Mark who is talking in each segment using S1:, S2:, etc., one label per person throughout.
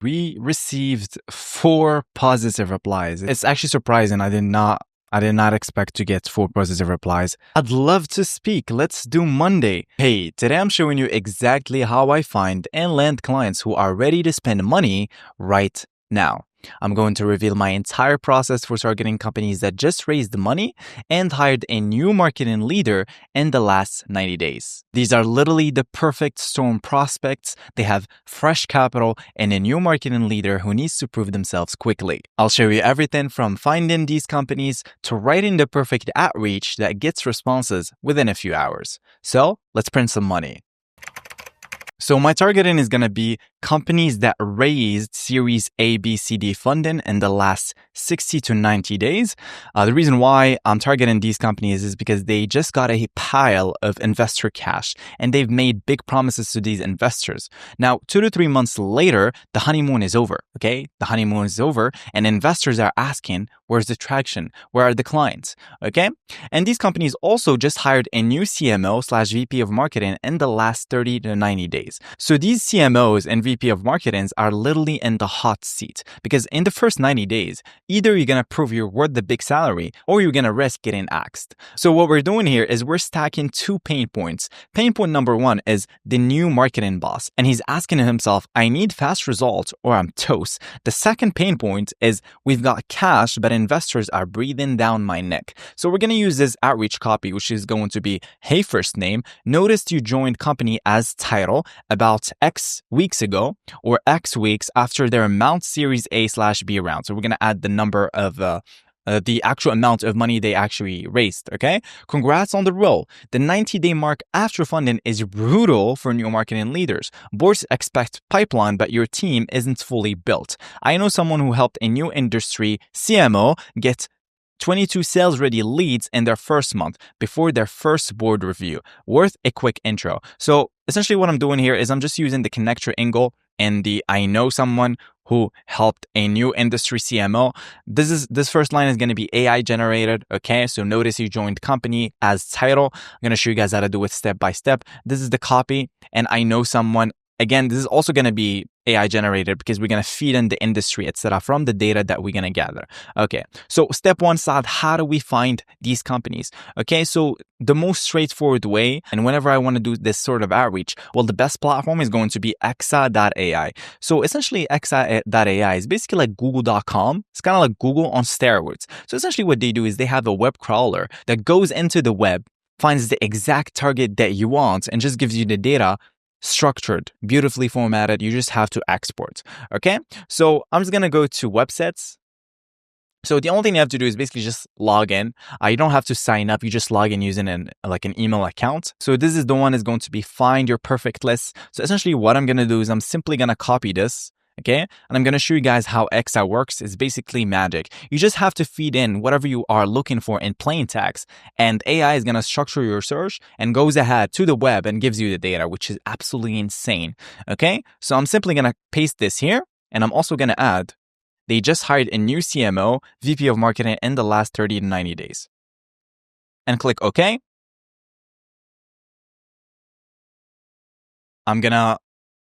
S1: We received 4 positive replies. It's actually surprising. I did not expect to get 4 positive replies. I'd love to speak. Let's do Monday. Hey, today I'm showing you exactly how I find and land clients who are ready to spend money right now. I'm going to reveal my entire process for targeting companies that just raised money and hired a new marketing leader in the last 90 days. These are literally the perfect storm prospects. They have fresh capital and a new marketing leader who needs to prove themselves quickly. I'll show you everything from finding these companies to writing the perfect outreach that gets responses within a few hours. So let's print some money. So my targeting is going to be companies that raised Series A, B, C, D funding in the last 60 to 90 days. The reason why I'm targeting these companies is because they just got a pile of investor cash and they've made big promises to these investors. Now, 2 to 3 months later, the honeymoon is over, okay? The honeymoon is over and investors are asking, where's the traction? Where are the clients? Okay? And these companies also just hired a new CMO/VP of marketing in the last 30 to 90 days. So these CMOs and VP of marketings are literally in the hot seat because in the first 90 days, either you're going to prove you're worth the big salary or you're going to risk getting axed. So what we're doing here is we're stacking 2 pain points. Pain point number 1 is the new marketing boss, and he's asking himself, I need fast results or I'm toast. The second pain point is we've got cash, but investors are breathing down my neck. So we're going to use this outreach copy, which is going to be, hey, first name, noticed you joined company as title about X weeks ago or X weeks after their Mount Series A/B round. So we're going to add the number of the actual amount of money they actually raised, okay? Congrats on the role. The 90-day mark after funding is brutal for new marketing leaders. Boards expect pipeline, but your team isn't fully built. I know someone who helped a new industry CMO get 22 sales-ready leads in their first month before their first board review. Worth a quick intro. So essentially what I'm doing here is I'm just using the connector angle and the I know someone who helped a new industry CMO. This first line is going to be AI generated. Okay, so notice you joined company as title. I'm going to show you guys how to do it step by step. This is the copy, and I know someone. Again, this is also going to be AI generated because we're going to feed in the industry, etc., from the data that we're going to gather. Okay, so step 1, Saad, how do we find these companies? Okay, so the most straightforward way, and whenever I want to do this sort of outreach, well, the best platform is going to be exa.ai. So essentially, exa.ai is basically like google.com. It's kind of like Google on steroids. So essentially what they do is they have a web crawler that goes into the web, finds the exact target that you want, and just gives you the data structured, beautifully formatted. You just have to export. Okay, so I'm just gonna go to websites. So the only thing you have to do is basically just log in. You don't have to sign up. You just log in using an email account. So this is the one is going to be find your perfect list. So essentially what I'm gonna do is I'm simply gonna copy this. Okay, and I'm going to show you guys how Exa works. It's basically magic. You just have to feed in whatever you are looking for in plain text, and AI is going to structure your search and goes ahead to the web and gives you the data, which is absolutely insane. Okay, so I'm simply going to paste this here, and I'm also going to add, they just hired a new CMO, VP of marketing in the last 30 to 90 days. And click OK. I'm going to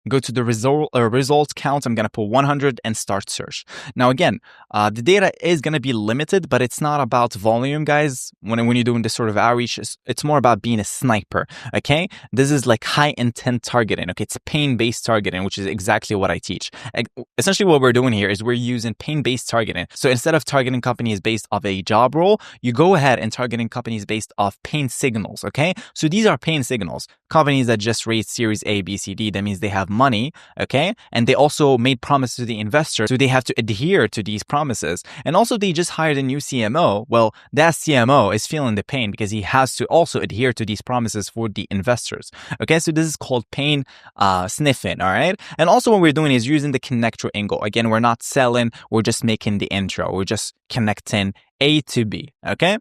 S1: go to the results count. I'm going to put 100 and start search. Now, again, the data is going to be limited, but it's not about volume, guys. When you're doing this sort of outreach, it's more about being a sniper, okay? This is like high intent targeting, okay? It's pain-based targeting, which is exactly what I teach. Essentially, what we're doing here is we're using pain-based targeting. So instead of targeting companies based off a job role, you go ahead and targeting companies based off pain signals, okay? So these are pain signals. Companies that just raised Series A, B, C, D, that means they have money, okay? And they also made promises to the investor, so they have to adhere to these promises. And also they just hired a new CMO. Well, that CMO is feeling the pain because he has to also adhere to these promises for the investors. Okay, so this is called pain sniffing, all right? And also what we're doing is using the connector angle. Again, we're not selling, we're just making the intro. We're just connecting A to B, okay?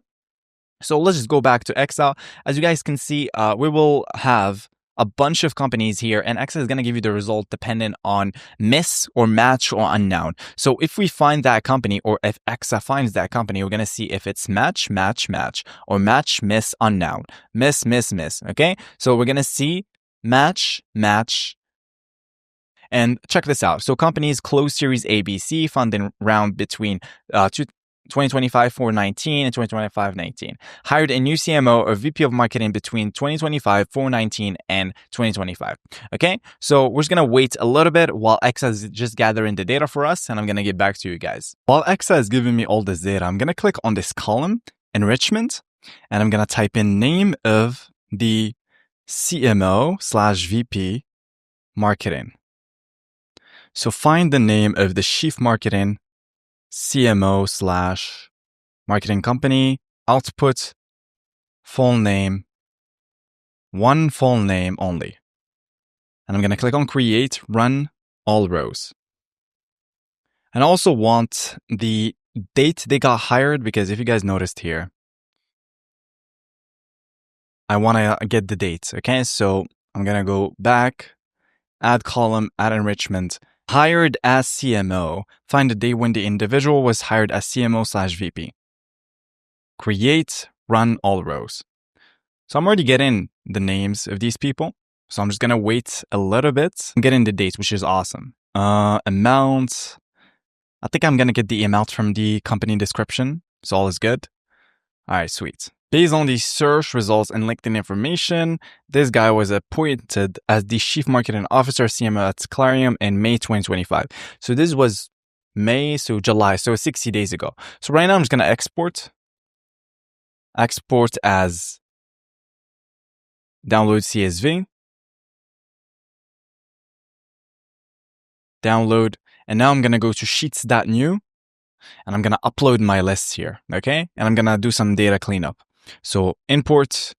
S1: So let's just go back to Excel. As you guys can see, we will have a bunch of companies here, and Excel is going to give you the result dependent on miss or match or unknown. So if we find that company, or if Excel finds that company, we're going to see if it's match, match, match, or match, miss, unknown, miss, miss, miss. Okay, so we're going to see match, match, And check this out. So companies close Series ABC funding round between 2025 419 and 2025 19. Hired a new CMO or VP of marketing between 2025 419 and 2025. Okay, so we're just gonna wait a little bit while Exa is just gathering the data for us, and I'm gonna get back to you guys. While Exa is giving me all this data, I'm gonna click on this column, enrichment, and I'm gonna type in name of the CMO/VP marketing. So find the name of the chief marketing CMO/marketing company, output, full name, one full name only. And I'm going to click on create, run all rows. And I also want the date they got hired, because if you guys noticed here, I want to get the date. Okay, so I'm going to go back, add column, add enrichment, hired as CMO, find the date when the individual was hired as CMO/VP. Create, run all rows. So I'm already getting the names of these people. So I'm just going to wait a little bit and get in the dates, which is awesome. Amount. I think I'm going to get the amount from the company description. So all is good. All right, sweet. Based on the search results and LinkedIn information, this guy was appointed as the Chief Marketing Officer CMO at Clarium in May 2025. So this was May, so July, so 60 days ago. So right now I'm just going to export as download CSV, download, and now I'm going to go to sheets.new and I'm going to upload my lists here, okay? And I'm going to do some data cleanup. So import,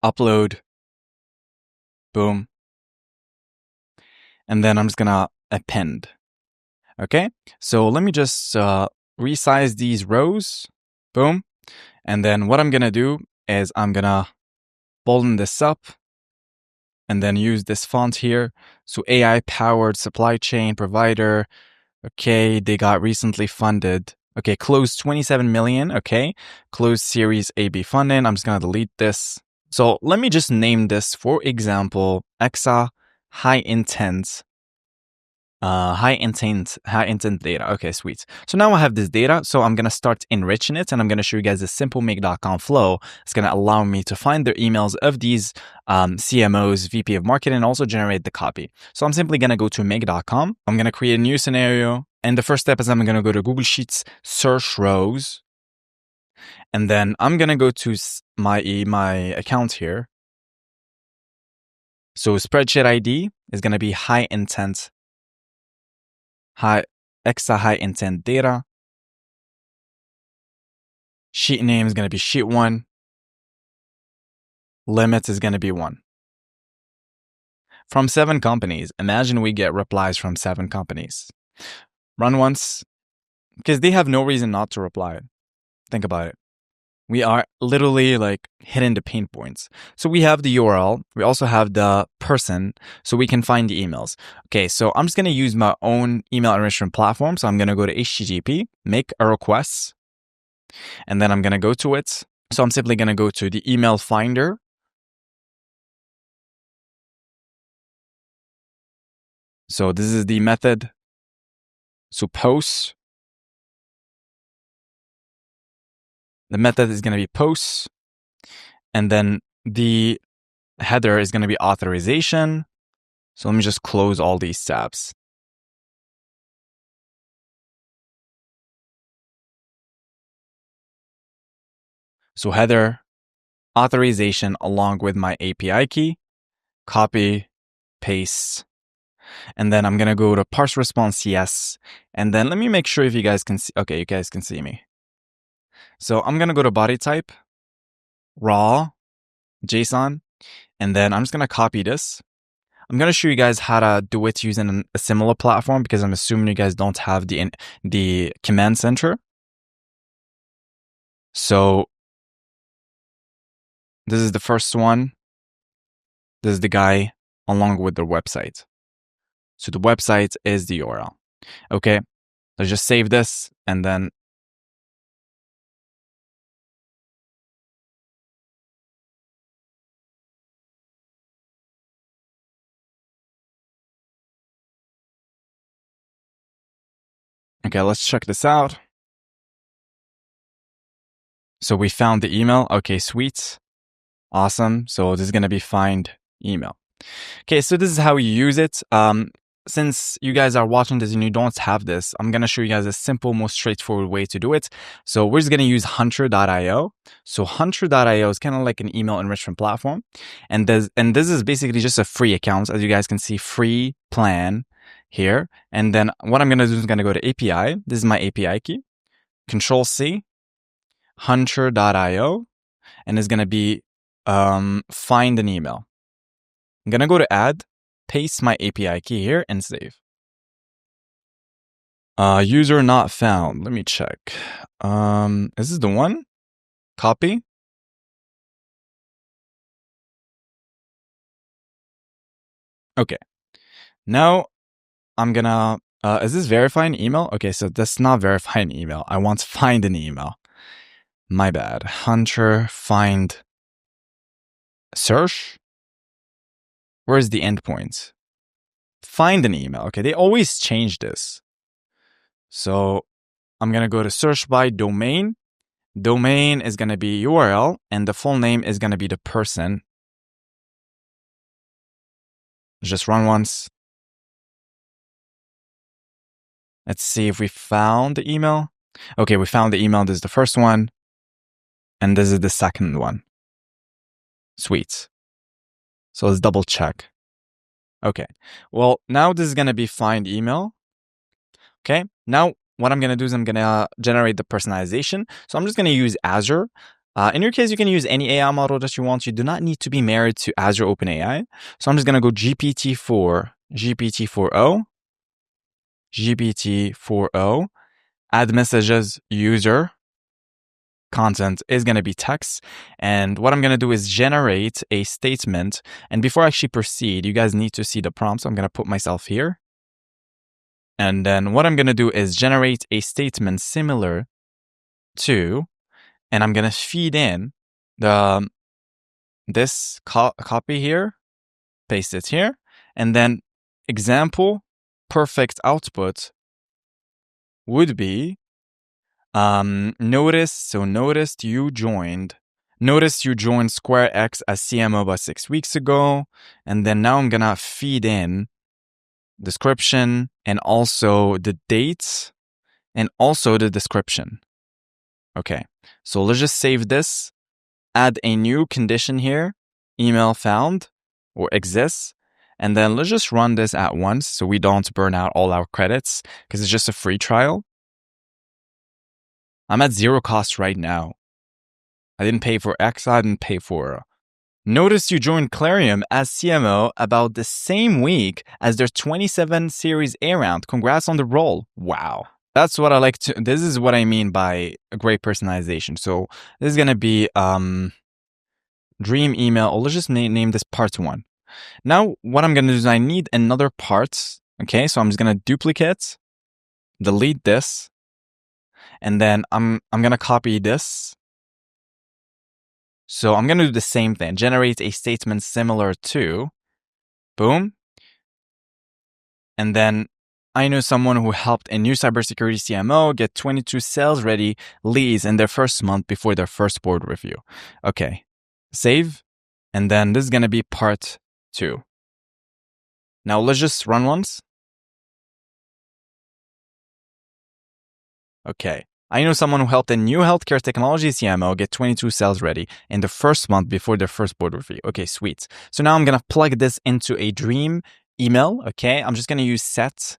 S1: upload, boom. And then I'm just going to append, okay? So let me just resize these rows, boom. And then what I'm going to do is I'm going to bolden this up and then use this font here. So AI-powered supply chain provider. Okay, they got recently funded. Okay, closed 27 million. Okay, closed Series AB funding. I'm just gonna delete this. So let me just name this, for example, Exa high intent data. Okay, sweet. So now I have this data. So I'm going to start enriching it, and I'm going to show you guys a simple make.com flow. It's going to allow me to find the emails of these CMOs, VP of marketing, and also generate the copy. So I'm simply going to go to make.com. I'm going to create a new scenario. And the first step is I'm going to go to Google Sheets, search rows. And then I'm going to go to my account here. So spreadsheet ID is going to be high intent data. Sheet name is going to be sheet 1. Limit is going to be 1. From 7 companies. Imagine we get replies from 7 companies. Run once, because they have no reason not to reply. Think about it. We are literally like hitting the pain points. So we have the URL. We also have the person, so we can find the emails. Okay, so I'm just going to use my own email enrichment platform. So I'm going to go to HTTP, make a request, and then I'm going to go to it. So I'm simply going to go to the email finder. So this is the method. So posts. The method is going to be posts. And then the header is going to be authorization. So let me just close all these tabs. So header, authorization along with my API key, copy, paste. And then I'm going to go to parse response yes. And then let me make sure if you guys can see. Okay, you guys can see me. So I'm going to go to body type, raw, JSON. And then I'm just going to copy this. I'm going to show you guys how to do it using a similar platform, because I'm assuming you guys don't have the command center. So this is the first one. This is the guy along with the website. So the website is the URL. Okay, let's just save this and then Okay, let's check this out. So we found the email. Okay, sweet. Awesome. So this is going to be find email. Okay, so this is how you use it. Since you guys are watching this and you don't have this, I'm going to show you guys a simple, most straightforward way to do it. So we're just going to use hunter.io. So hunter.io is kind of like an email enrichment platform. And this is basically just a free account. As you guys can see, free plan here. And then what I'm going to do is I'm going to go to API. This is my API key. Control C, hunter.io, and it's going to be find an email. I'm going to go to add, paste my API key here, and save. User not found. Let me check. Is this the one? Copy. Okay. Now I'm gonna, is this verifying email? Okay, so that's not verifying email. I want to find an email. My bad. Hunter find search. Where's the endpoint? Find an email. Okay, they always change this. So I'm going to go to search by domain. Domain is going to be URL, and the full name is going to be the person. Just run once. Let's see if we found the email. Okay, we found the email. This is the first one. And this is the second one. Sweet. So let's double check. Okay. Well, now this is going to be find email. Okay. Now what I'm going to do is I'm going to generate the personalization. So I'm just going to use Azure. In your case, you can use any AI model that you want. You do not need to be married to Azure OpenAI. So I'm just going to go GPT-4, GPT-4o, GPT-4o, add messages, user, content is going to be text. And what I'm going to do is generate a statement. And before I actually proceed, you guys need to see the prompt. So I'm going to put myself here. And then what I'm going to do is generate a statement similar to, and I'm going to feed in this copy here, paste it here, and then example perfect output would be noticed you joined Square X as CMO about 6 weeks ago, and then now I'm going to feed in description and also the dates and also the description. Okay, so let's just save this, add a new condition here, email found or exists, and then let's just run this at once so we don't burn out all our credits because it's just a free trial. I'm at 0 cost right now. I didn't pay for X, I didn't pay for Notice you joined Clarium as CMO about the same week as their 27 Series A round. Congrats on the role. Wow. That's what I like to, this is what I mean by a great personalization. So this is going to be dream email, or let's just name this part 1. Now what I'm going to do is I need another part. Okay, so I'm just going to duplicate, delete this, and then I'm going to copy this. So I'm going to do the same thing, generate a statement similar to, boom. And then I know someone who helped a new cybersecurity CMO get 22 sales ready leads in their first month before their first board review. Okay, save. And then this is going to be part 2. Now let's just run once. Okay. I know someone who helped a new healthcare technology CMO get 22 sales ready in the first month before their first board review. Okay, sweet. So now I'm going to plug this into a dream email. Okay, I'm just going to use set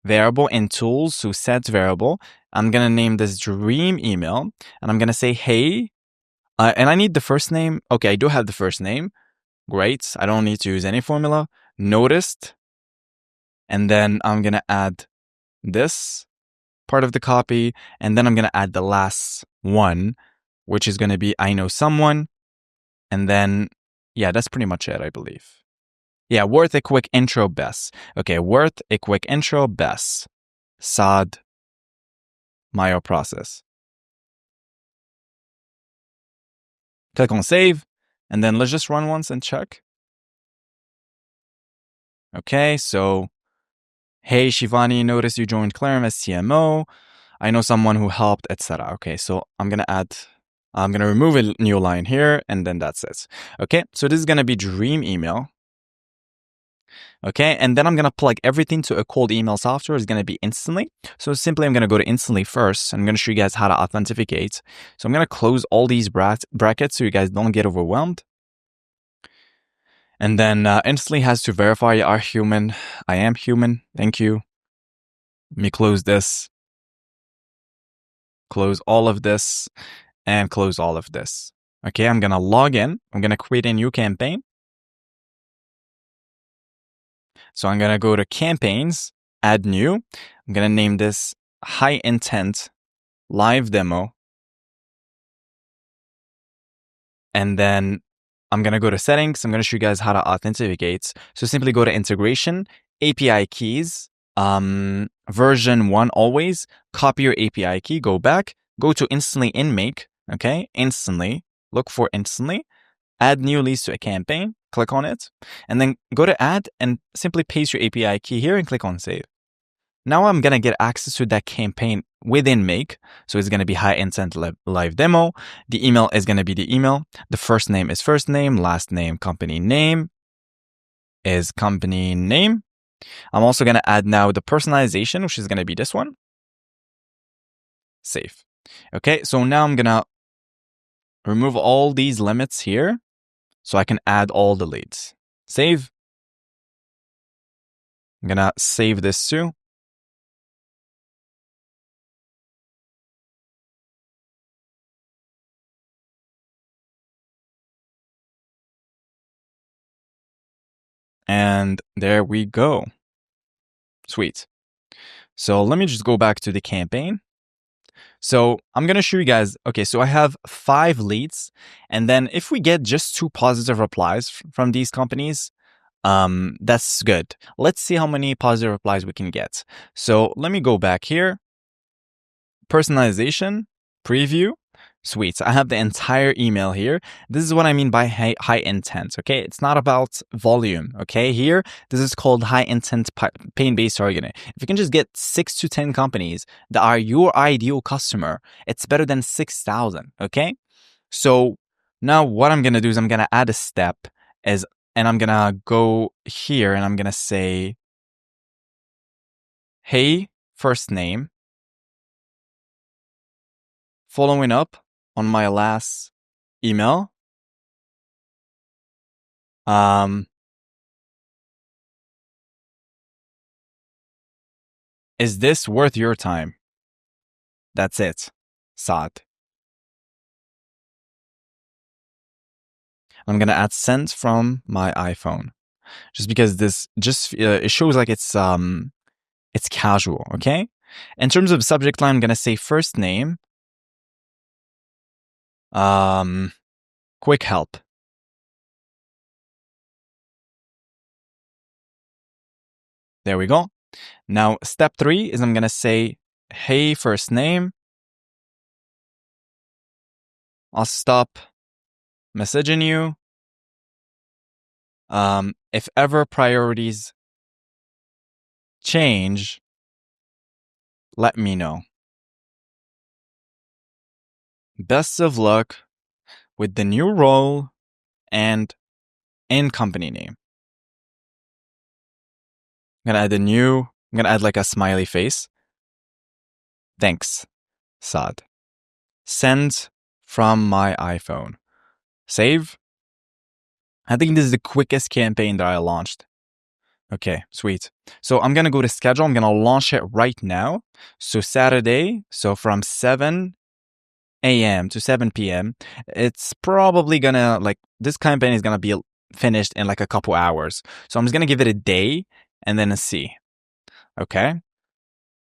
S1: variable in tools. So set variable. I'm going to name this dream email and I'm going to say, hey, and I need the first name. Okay, I do have the first name. Great. I don't need to use any formula. Noticed. And then I'm going to add this part of the copy, and then I'm going to add the last one, which is going to be I know someone, and then yeah, that's pretty much it, I believe. Yeah, worth a quick intro, best. Okay, worth a quick intro, best. Saad Mayo process. Click on save, and then let's just run once and check. Okay, so Hey, Shivani, notice you joined Clarim as CMO. I know someone who helped, etc. Okay, so I'm going to remove a new line here, and then that's it. Okay, so this is going to be dream email. Okay, and then I'm going to plug everything to a cold email software. It's going to be Instantly. So simply I'm going to go to Instantly first. I'm going to show you guys how to authenticate. So I'm going to close all these brackets so you guys don't get overwhelmed. And then Instantly has to verify you are human. I am human. Thank you. Let me close this. Close all of this. And close all of this. Okay, I'm going to log in. I'm going to create a new campaign. So I'm going to go to campaigns, add new. I'm going to name this high intent live demo. And then I'm going to go to settings. I'm going to show you guys how to authenticate. So simply go to integration, API keys, version 1 always, copy your API key, go back, go to instantly in make. Okay, instantly, look for instantly, add new leads to a campaign, click on it, and then go to add and simply paste your API key here and click on save. Now I'm going to get access to that campaign within Make. So it's going to be high intent live demo. The email is going to be the email. The first name is first name, last name, company name is company name. I'm also going to add now the personalization, which is going to be this one. Save. Okay, so now I'm going to remove all these limits here so I can add all the leads. Save. I'm going to save this too. And there we go. Sweet. So let me just go back to the campaign. So I'm going to show you guys, okay, so I have 5 leads. And then if we get just 2 positive replies from these companies, that's good. Let's see how many positive replies we can get. So let me go back here. Personalization, preview. Sweet. So I have the entire email here. This is what I mean by high intent, okay? It's not about volume, okay? Here, this is called high intent pain-based targeting. If you can just get 6 to 10 companies that are your ideal customer, it's better than 6,000, okay? So now what I'm going to do is I'm going to add a step and I'm going to go here and I'm going to say, hey, first name, following up on my last email. Is this worth your time? That's it. Saad. I'm gonna add sent from my iPhone, just because this it shows like it's casual. Okay. In terms of subject line, I'm gonna say first name. Quick help. There we go. Now, step 3 is I'm going to say, hey, first name. I'll stop messaging you. If ever priorities change, let me know. Best of luck with the new role and in company name. I'm going to add like a smiley face. Thanks, Saad. Send from my iPhone. Save. I think this is the quickest campaign that I launched. Okay, sweet. So I'm going to go to schedule. I'm going to launch it right now. So Saturday, so from 7 a.m. to 7 p.m., it's probably going to, like, this campaign is going to be finished in like a couple hours. So I'm just going to give it a day and then a C. Okay.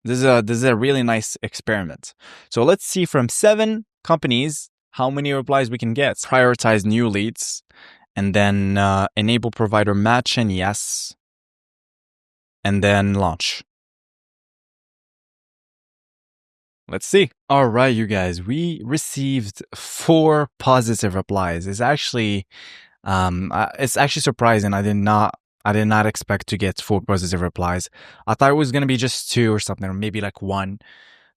S1: This is a really nice experiment. So let's see from 7 companies how many replies we can get. Prioritize new leads and then enable provider matching. Yes. And then launch. Let's see. All right, you guys, we received 4 positive replies. It's actually surprising. I did not I did not expect to get 4 positive replies. I thought it was going to be just 2 or something, or maybe like 1.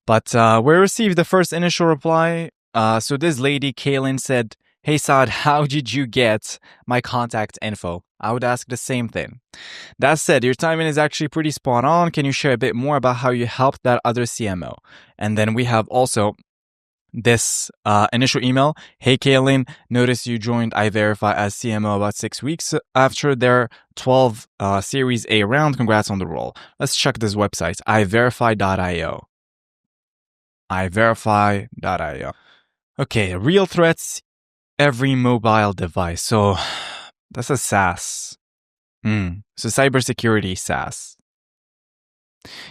S1: But we received the first initial reply. So this lady, Kaylin, said, "Hey Saad, how did you get my contact info?" I would ask the same thing. That said, your timing is actually pretty spot on. Can you share a bit more about how you helped that other CMO? And then we have also this initial email. "Hey Kaylin, notice you joined iVerify as CMO about 6 weeks after their 12 Series A round. Congrats on the role. Let's check this website, iVerify.io. iVerify.io. Okay, real threats, every mobile device. So that's a SaaS. So cybersecurity SaaS.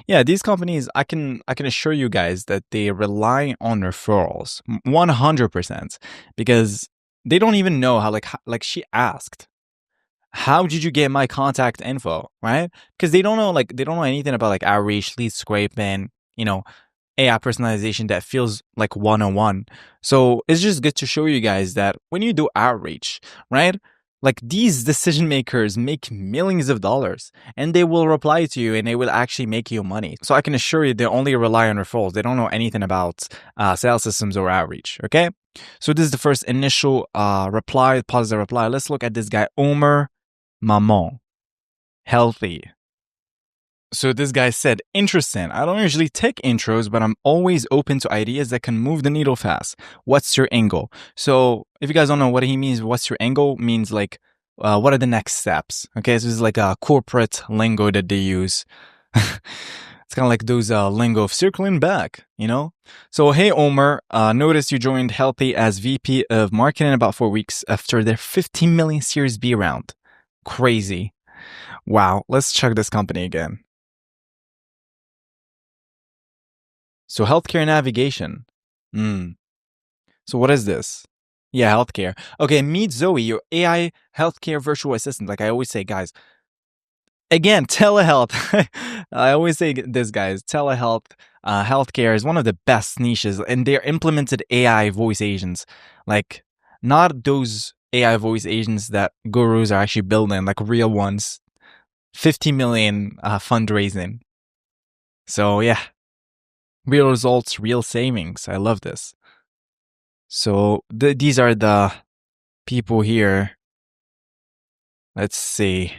S1: Yeah, these companies, I can assure you guys that they rely on referrals 100%, because they don't even know how, like she asked, "How did you get my contact info?" Right? Because they don't know anything about like outreach, lead scraping, AI personalization that feels like one-on-one. So it's just good to show you guys that when you do outreach, right? Like these decision makers make millions of dollars and they will reply to you and they will actually make you money. So I can assure you they only rely on referrals. They don't know anything about sales systems or outreach. Okay. So this is the first initial reply, positive reply. Let's look at this guy, Omer Mamon. Healthy. So this guy said, "Interesting. I don't usually take intros, but I'm always open to ideas that can move the needle fast. What's your angle?" So if you guys don't know what he means, what's your angle means like, what are the next steps? Okay, so this is like a corporate lingo that they use. It's kind of like those lingo of circling back, So, hey, Omer, notice you joined Healthy as VP of Marketing about 4 weeks after their 15 million Series B round. Crazy. Wow, let's check this company again. So healthcare navigation. So what is this? Yeah, healthcare. Okay, meet Zoe, your AI healthcare virtual assistant. Like I always say, guys. Again, telehealth. I always say this, guys. Telehealth, healthcare is one of the best niches, and they're implemented AI voice agents. Like not those AI voice agents that gurus are actually building, like real ones. 50 million fundraising. So yeah. Real results, real savings. I love this. So these are the people here. Let's see.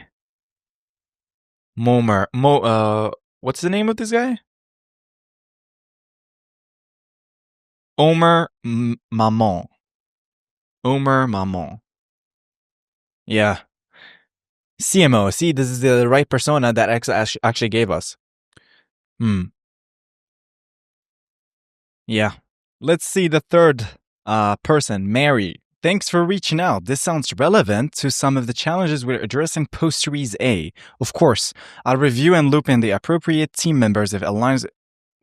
S1: What's the name of this guy? Omer Mamon. Omer Mamon. Yeah. CMO. See, this is the right persona that X actually gave us. Yeah. Let's see the third person, Mary. "Thanks for reaching out. This sounds relevant to some of the challenges we're addressing post-Series A. Of course, I'll review and loop in the appropriate team members if it aligns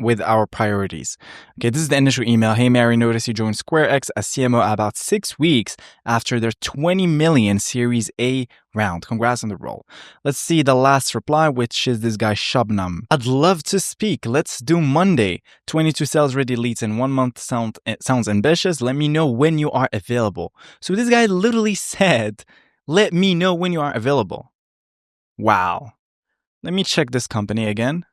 S1: with our priorities." Okay, this is the initial email. "Hey, Mary, notice you joined SquareX as CMO about 6 weeks after their 20 million Series A round. Congrats on the role." Let's see the last reply, which is this guy, Shabnam. "I'd love to speak. Let's do Monday. 22 sales-ready leads in 1 month sounds ambitious. Let me know when you are available." So this guy literally said, "Let me know when you are available." Wow. Let me check this company again.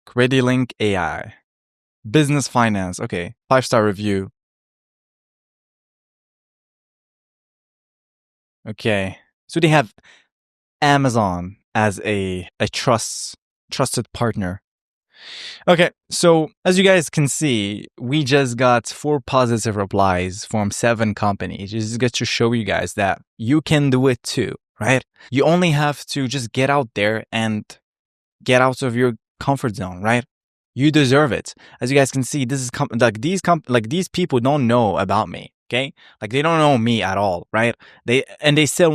S1: CreditLink AI. Business finance. Okay. 5-star review. Okay. So they have Amazon as a trusted partner. Okay. So as you guys can see, we just got 4 positive replies from 7 companies. This is good to show you guys that you can do it too, right? You only have to just get out there and get out of your comfort zone, right? You deserve it. As you guys can see, this is these people don't know about me. Okay, like they don't know me at all, right? They still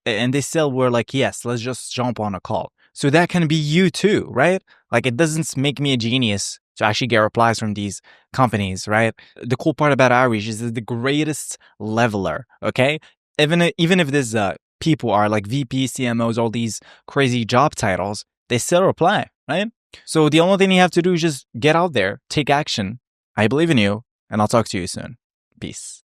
S1: they still were like, yes, let's just jump on a call. So that can be you too, right? Like it doesn't make me a genius to actually get replies from these companies, right? The cool part about outreach is the greatest leveler. Okay, even if these people are like VP, CMOs, all these crazy job titles, they still reply, right? So the only thing you have to do is just get out there, take action. I believe in you, and I'll talk to you soon. Peace.